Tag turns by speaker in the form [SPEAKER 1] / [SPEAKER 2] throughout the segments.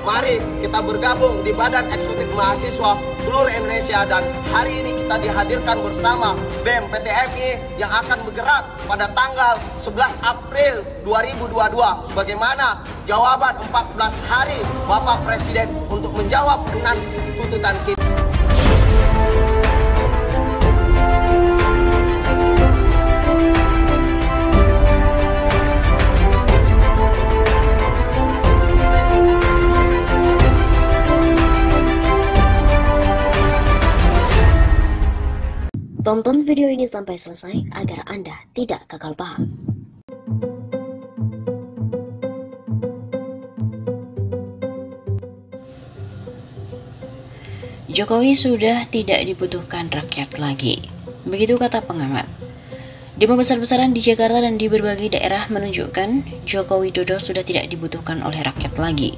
[SPEAKER 1] Mari kita bergabung di Badan Eksekutif Mahasiswa seluruh Indonesia, dan hari ini kita dihadirkan bersama BEM PTMI yang akan bergerak pada tanggal 11 April 2022 sebagaimana jawaban 14 hari Bapak Presiden untuk menjawab 6 tuntutan kita.
[SPEAKER 2] Tonton video ini sampai selesai agar Anda tidak gagal paham.
[SPEAKER 3] Jokowi sudah tidak dibutuhkan rakyat lagi, begitu kata pengamat. Demo besar-besaran di Jakarta dan di berbagai daerah menunjukkan Joko Widodo sudah tidak dibutuhkan oleh rakyat lagi.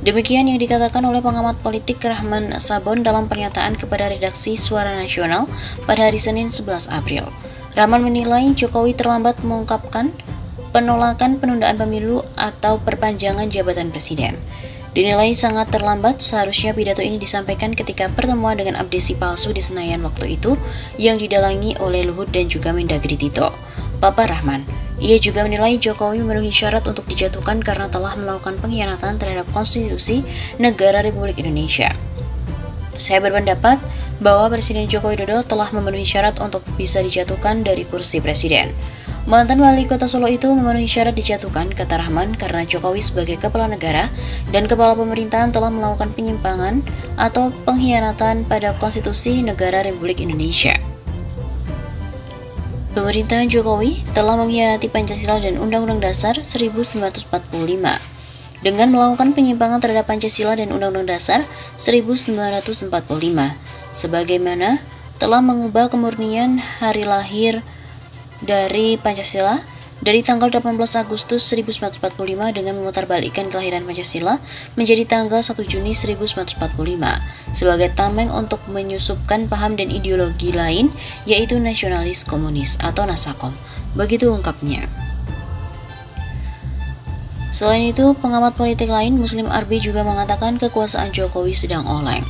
[SPEAKER 3] Demikian yang dikatakan oleh pengamat politik Rahman Sabon dalam pernyataan kepada redaksi Suara Nasional pada hari Senin 11 April. Rahman menilai Jokowi terlambat mengungkapkan penolakan penundaan pemilu atau perpanjangan jabatan presiden. Dinilai sangat terlambat, seharusnya pidato ini disampaikan ketika pertemuan dengan abdesi palsu di Senayan waktu itu yang didalangi oleh Luhut dan juga Mendagri Tito. Bapak Rahman, ia juga menilai Jokowi memenuhi syarat untuk dijatuhkan karena telah melakukan pengkhianatan terhadap konstitusi negara Republik Indonesia. Saya berpendapat bahwa Presiden Joko Widodo telah memenuhi syarat untuk bisa dijatuhkan dari kursi presiden. Mantan wali kota Solo itu memenuhi syarat dijatuhkan, kata Rahman, karena Jokowi sebagai kepala negara dan kepala pemerintahan telah melakukan penyimpangan atau pengkhianatan pada konstitusi negara Republik Indonesia. Pemerintahan Jokowi telah mengkhianati Pancasila dan Undang-Undang Dasar 1945 dengan melakukan penyimpangan terhadap Pancasila dan Undang-Undang Dasar 1945 sebagaimana telah mengubah kemurnian hari lahir dari Pancasila dari tanggal 18 Agustus 1945 dengan memutarbalikkan kelahiran Pancasila menjadi tanggal 1 Juni 1945 sebagai tameng untuk menyusupkan paham dan ideologi lain yaitu nasionalis komunis atau Nasakom. Begitu ungkapnya. Selain itu, pengamat politik lain Muslim Arbi juga mengatakan kekuasaan Jokowi sedang oleng.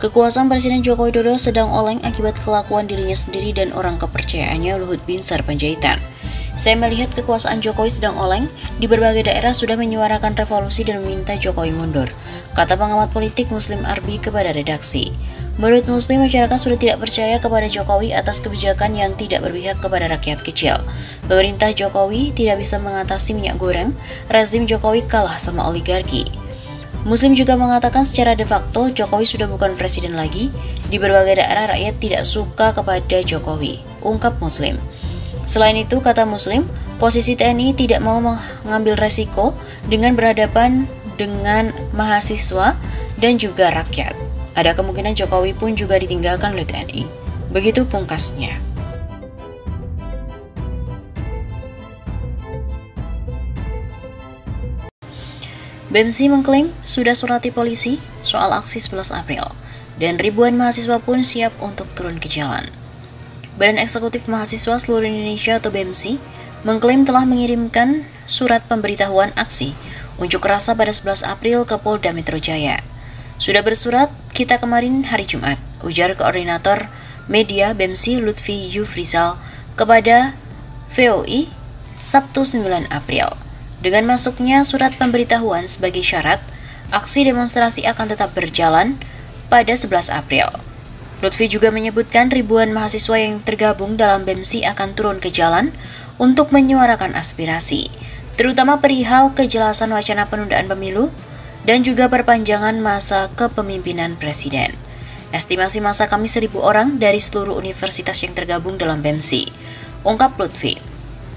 [SPEAKER 3] Kekuasaan Presiden Joko Widodo sedang oleng akibat kelakuan dirinya sendiri dan orang kepercayaannya Luhut Binsar Panjaitan. Saya melihat kekuasaan Jokowi sedang oleng, di berbagai daerah sudah menyuarakan revolusi dan meminta Jokowi mundur, kata pengamat politik Muslim Arbi kepada redaksi. Menurut Muslim, masyarakat sudah tidak percaya kepada Jokowi atas kebijakan yang tidak berpihak kepada rakyat kecil. Pemerintah Jokowi tidak bisa mengatasi minyak goreng, rezim Jokowi kalah sama oligarki. Muslim juga mengatakan secara de facto Jokowi sudah bukan presiden lagi, di berbagai daerah rakyat tidak suka kepada Jokowi, ungkap Muslim. Selain itu, kata Muslim, posisi TNI tidak mau mengambil resiko dengan berhadapan dengan mahasiswa dan juga rakyat. Ada kemungkinan Jokowi pun juga ditinggalkan oleh TNI. Begitu pungkasnya. BEMSI mengklaim sudah surati polisi soal aksi 11 April dan ribuan mahasiswa pun siap untuk turun ke jalan. Badan Eksekutif Mahasiswa Seluruh Indonesia atau BEMSI mengklaim telah mengirimkan surat pemberitahuan aksi unjuk rasa pada 11 April ke Polda Metro Jaya. Sudah bersurat kita kemarin hari Jumat, ujar koordinator media BEMSI Lutfi Yufrizal kepada VOI Sabtu 9 April. Dengan masuknya surat pemberitahuan sebagai syarat, aksi demonstrasi akan tetap berjalan pada 11 April. Lutfi juga menyebutkan ribuan mahasiswa yang tergabung dalam BEMSI akan turun ke jalan untuk menyuarakan aspirasi, terutama perihal kejelasan wacana penundaan pemilu dan juga perpanjangan masa kepemimpinan presiden. Estimasi masa kami 1.000 orang dari seluruh universitas yang tergabung dalam BEMSI, ungkap Lutfi.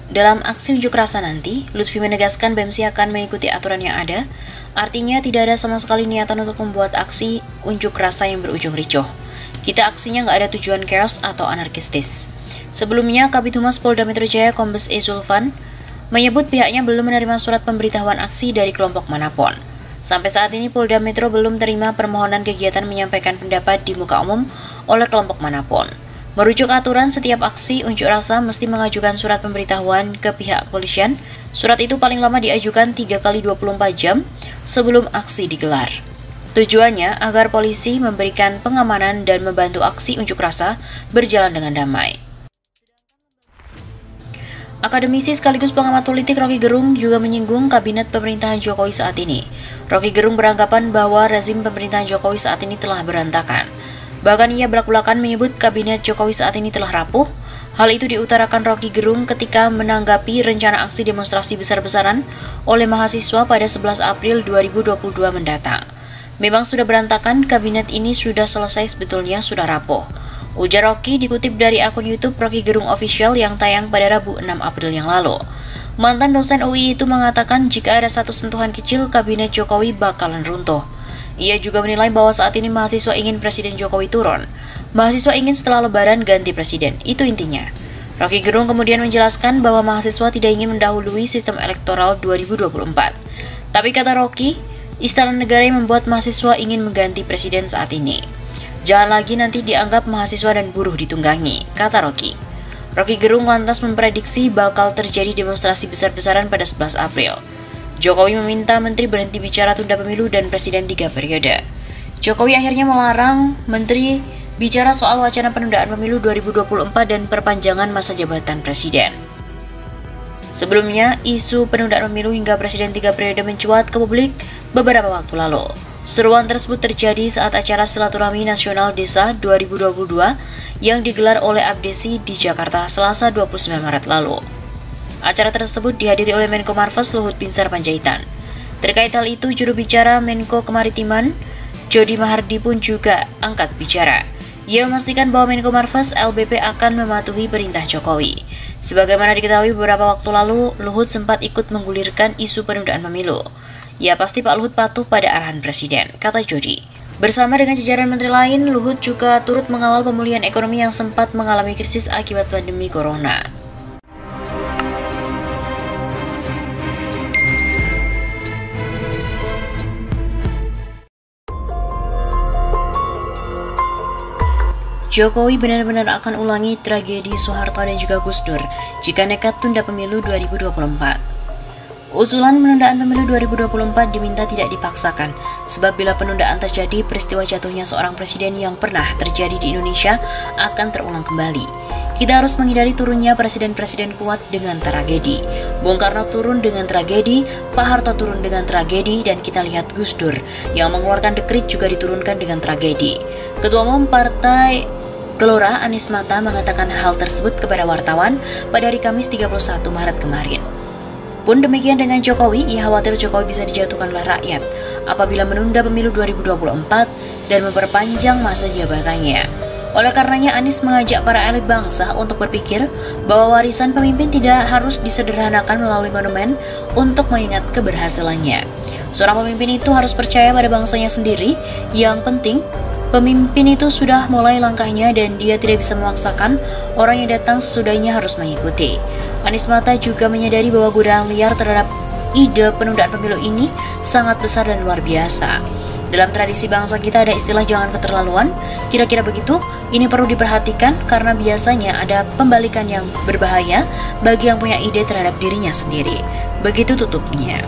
[SPEAKER 3] Dalam aksi unjuk rasa nanti, Lutfi menegaskan BEMSI akan mengikuti aturan yang ada, artinya tidak ada sama sekali niatan untuk membuat aksi unjuk rasa yang berujung ricuh. Kita aksinya nggak ada tujuan chaos atau anarkistis. Sebelumnya, Kabid Humas Polda Metro Jaya Kombes E. Zulfan menyebut pihaknya belum menerima surat pemberitahuan aksi dari kelompok manapun. Sampai saat ini Polda Metro belum terima permohonan kegiatan menyampaikan pendapat di muka umum oleh kelompok manapun. Merujuk aturan, setiap aksi unjuk rasa mesti mengajukan surat pemberitahuan ke pihak kepolisian. Surat itu paling lama diajukan 3 kali 24 jam sebelum aksi digelar. Tujuannya agar polisi memberikan pengamanan dan membantu aksi unjuk rasa berjalan dengan damai. Akademisi sekaligus pengamat politik Rocky Gerung juga menyinggung kabinet pemerintahan Jokowi saat ini. Rocky Gerung beranggapan bahwa rezim pemerintahan Jokowi saat ini telah berantakan. Bahkan ia belak-belakan menyebut kabinet Jokowi saat ini telah rapuh. Hal itu diutarakan Rocky Gerung ketika menanggapi rencana aksi demonstrasi besar-besaran oleh mahasiswa pada 11 April 2022 mendatang. Memang sudah berantakan, kabinet ini sudah selesai, sebetulnya sudah rapuh. Ujar Rocky dikutip dari akun YouTube Rocky Gerung Official yang tayang pada Rabu 6 April yang lalu. Mantan dosen UI itu mengatakan jika ada satu sentuhan kecil, kabinet Jokowi bakalan runtuh. Ia juga menilai bahwa saat ini mahasiswa ingin Presiden Jokowi turun. Mahasiswa ingin setelah Lebaran ganti presiden, itu intinya. Rocky Gerung kemudian menjelaskan bahwa mahasiswa tidak ingin mendahului sistem elektoral 2024. Tapi kata Rocky, Istana Negara yang membuat mahasiswa ingin mengganti presiden saat ini. Jangan lagi nanti dianggap mahasiswa dan buruh ditunggangi, kata Rocky. Rocky Gerung lantas memprediksi bakal terjadi demonstrasi besar-besaran pada 11 April. Jokowi meminta menteri berhenti bicara tunda pemilu dan presiden 3 periode. Jokowi akhirnya melarang menteri bicara soal wacana penundaan pemilu 2024 dan perpanjangan masa jabatan presiden. Sebelumnya, isu penundaan pemilu hingga presiden 3 periode mencuat ke publik beberapa waktu lalu. Seruan tersebut terjadi saat acara Silaturahmi Nasional Desa 2022 yang digelar oleh Abdesi di Jakarta Selasa 29 Maret lalu. Acara tersebut dihadiri oleh Menko Marves Luhut Binsar Panjaitan. Terkait hal itu, juru bicara Menko Kemaritiman Jody Mahardi pun juga angkat bicara. Ia memastikan bahwa Menko Marves LBP akan mematuhi perintah Jokowi. Sebagaimana diketahui beberapa waktu lalu, Luhut sempat ikut menggulirkan isu penundaan pemilu. Ya pasti Pak Luhut patuh pada arahan Presiden, kata Jody. Bersama dengan jajaran menteri lain, Luhut juga turut mengawal pemulihan ekonomi yang sempat mengalami krisis akibat pandemi corona. Jokowi benar-benar akan ulangi tragedi Soeharto dan juga Gus Dur jika nekat tunda pemilu 2024. Usulan penundaan pemilu 2024 diminta tidak dipaksakan, sebab bila penundaan terjadi, peristiwa jatuhnya seorang presiden yang pernah terjadi di Indonesia akan terulang kembali. Kita harus menghindari turunnya presiden-presiden kuat dengan tragedi. Bung Karno turun dengan tragedi, Pak Harto turun dengan tragedi, dan kita lihat Gus Dur yang mengeluarkan dekrit juga diturunkan dengan tragedi. Ketua Umum Partai Gelora Anies Mata mengatakan hal tersebut kepada wartawan pada hari Kamis 31 Maret kemarin. Pun demikian dengan Jokowi, ia khawatir Jokowi bisa dijatuhkan oleh rakyat apabila menunda pemilu 2024 dan memperpanjang masa jabatannya. Oleh karenanya, Anies mengajak para elit bangsa untuk berpikir bahwa warisan pemimpin tidak harus disederhanakan melalui monumen untuk mengingat keberhasilannya. Seorang pemimpin itu harus percaya pada bangsanya sendiri. Yang penting, pemimpin itu sudah mulai langkahnya dan dia tidak bisa memaksakan orang yang datang sesudahnya harus mengikuti. Anies Mata juga menyadari bahwa godaan liar terhadap ide penundaan pemilu ini sangat besar dan luar biasa. Dalam tradisi bangsa kita ada istilah jangan keterlaluan, kira-kira begitu. Ini perlu diperhatikan karena biasanya ada pembalikan yang berbahaya bagi yang punya ide terhadap dirinya sendiri. Begitu tutupnya.